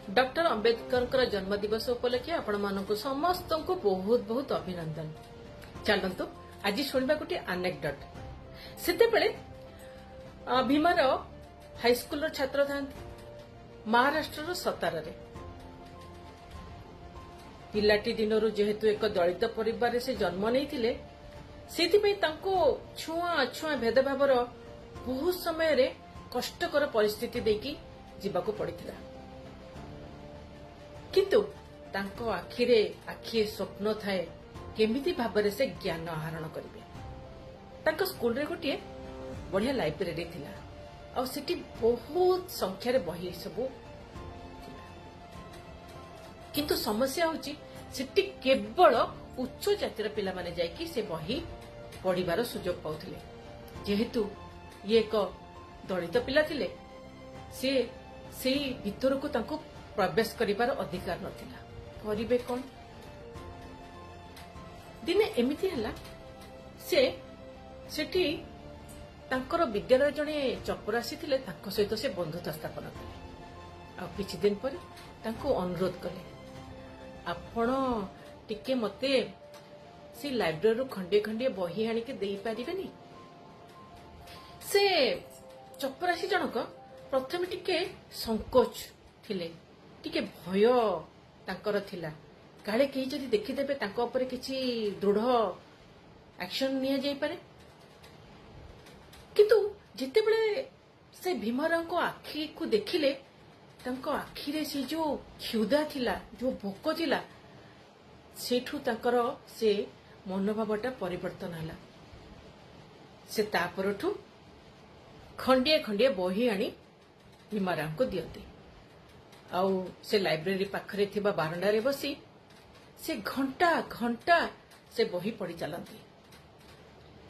Doctor Ambedkar जन्मदिवस उपलक्षे आपण मानक समस्त को बहुत बहुत अभिनंदन। चलतु आज शुणा गोटे आनेक्डोट। सेते भीमार हाईस्कूल छात्र था महाराष्ट्र सतार पिलाटी दिनरू जेहेतु एक दलित परिवार से जन्म नहीं छुआ अछुआ भेदभाव बहुत समय कष्टकर परिस्थिति देकी जीवाकू पड़ता किंतु तांको आखिरे आखिए स्वप्न थाए केमिति भाबरे से ज्ञान आहरण करिवे। तांको स्कूल रे गोटे बढ़िया लाइब्रेरी थिला और सेठी बहुत संख्या रे बही सबु किंतु समस्या होची सेठी केवल उच्च जातिर पिला माने जाय कि से बही पढ़िबार सुजोग पाउथिले। जेहेतु ये एक दलित पिला थिले से भीतर को तांको प्रवेश करिबार अधिकार नथिला। करिबे कोन दिने एमिति हला सेठी तांकर विद्यालय जने चपरासी थिले तांको सहित से बंधुता स्थापन कले। आ किछि दिन पर तांको अनुरोध कले आपण टिके मते से लाइब्रेरी खंडे खंडे बही आनी के देई परिबेनी। से चपरासी जनक प्रथम टिके संकोच थिले टिके भय तांकर थिला काले केही जदि देखिदेबे तांको ऊपर किछि दृढ़ एक्शन निया जाई पारे। किंतु जिते बेले से भीमराव आखि को देखिले तांको आखि रे से जो क्षुधा थिला जो भोक थिला सेठू तांकर से मनोभावटा परिवर्तन हला। से तापरठू खंडिए खंडिए बही आनी भीमराव को दियते आउ से लाइब्रेरी पाखरे थिबा बारंडा रे बसी से घंटा घंटा से बही पढ़ी चलती।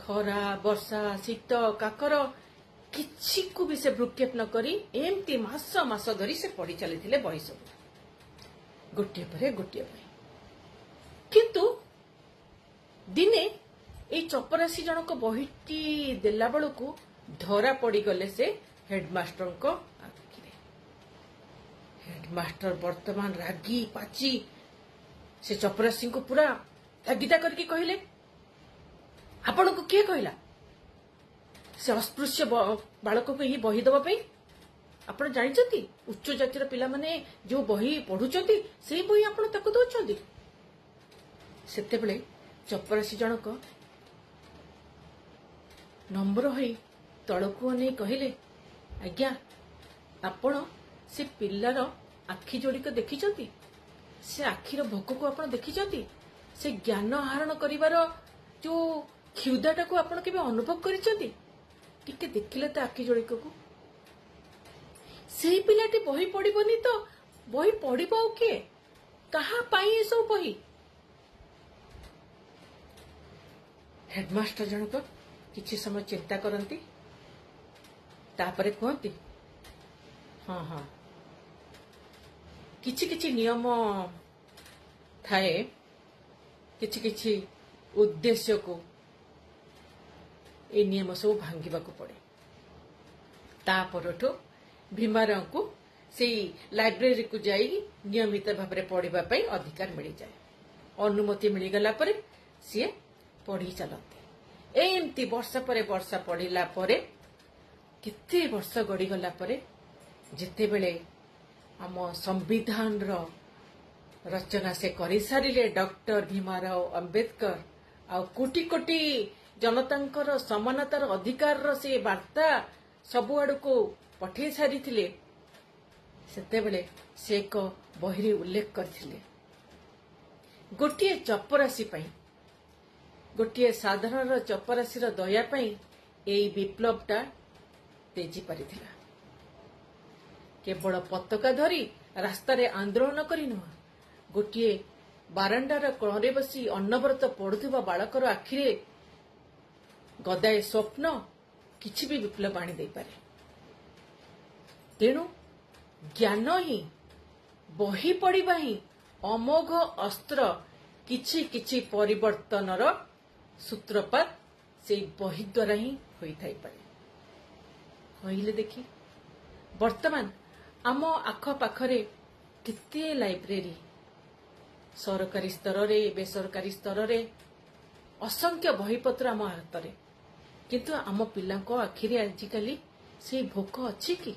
खरा वर्षा शीत काकर किछि को भी से भ्रुक्षेप न करी एमती मास मास धरी से पढ़ी चली बही सब गोटे पर गोटे बही। किंतु दिने ए चपरासी जनक बहीटी देला बेलू धरा पड़ी गले से हेडमास्टर को आखिरे। हेडमास्टर वर्तमान रागी पाची से चपरासी को पूरा तागिदा करके कहले आपण को किए कहला से अस्पृश्य बालक को ही बही दबा पे आपण जानिचंती उच्च जातिर पिला माने जो बही पढुचंती से बही आपण ताको दोचंती। सेते बेले चपरासी जनक नम्र होई तळकू अनै कहले आज्ञा आपण से पिल्लार आखि जोड़िक देखिचंती से आखिर भोक को आपण देखिचंती से ज्ञान आहरण करिवार जो क्षुधाटा को आपण केबे अनुभव करिचंती टिके देखिले त आखि जोड़िक को सेही पिलाटी बही पड़िबनी तो बही पड़िबो के कहा पाई ए सब बही। हेडमास्टर जनक किछि समय चिंता करंती तापरे कहती हाँ हाँ किछि किछि नियम थाए किछि किछि उद्देश्य को ए नियम सब भांगिबा को पड़े। तापरठो भीमराव को से लाइब्रेरी को जाई नियमित भाव में पढ़िबा पई अधिकार मिल जाए। अनुमति मिल गला परे सी पढ़ी चलते एमती वर्ष पर वर्ष पढ़िला परे किते वर्ष गड़ी गला परे जिते बेले आम संविधान रचना से करि सारिले डॉक्टर भीमराव अंबेडकर आ कोटी कोटी जनतांकर समानतार अधिकार से वार्ता सबु आड़ को पठे सारी सेते बेले से एक बहिरी उल्लेख करथिले गोटिए चपरासी पई गोटिए साधारण चपरासीर दया पई एई विप्लवटा तेजी पारिथिला। केवल पताका धरी रास्ता रे आंदोलन करी नुह गोटिए बारांडार कोणे बसी अन्नव्रत पढ़ुवा बालकर आखिरे गदाए स्वप्न किछि भी विप्लव आनी दे पारे। तेणु ज्ञान ही बही पढ़िबा ही अमोघ अस्त्र किछि किछि परिवर्तनर सूत्रपात से बही द्वारा ही होई थाई पारे। कहले देखी वर्तमान आम आख पाखरे केते लाइब्रेरी सरकारी स्तर रे बेसरकारी स्तर रे असंख्य बहीपत्र आम हाथ में किंतु आम पिला आखिरी आजिकाली से भोक अच्छी कि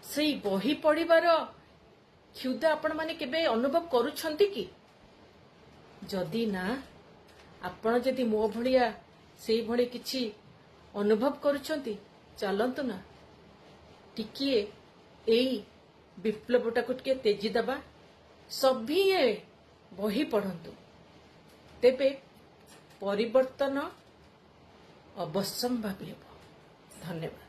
से बही पढ़िबार क्षुधा आपण माने केबे अनुभव करूछंती कि जदि ना आपण जदि मो भलिया से भली किछि अनुभव करूछंती चलंतु ना टिकिए एई विप्लवटा को टिके तेजी दबा सभी बही पढ़ंतु तेबे परिवर्तन अवश्यम्भावी हेब। धन्यवाद।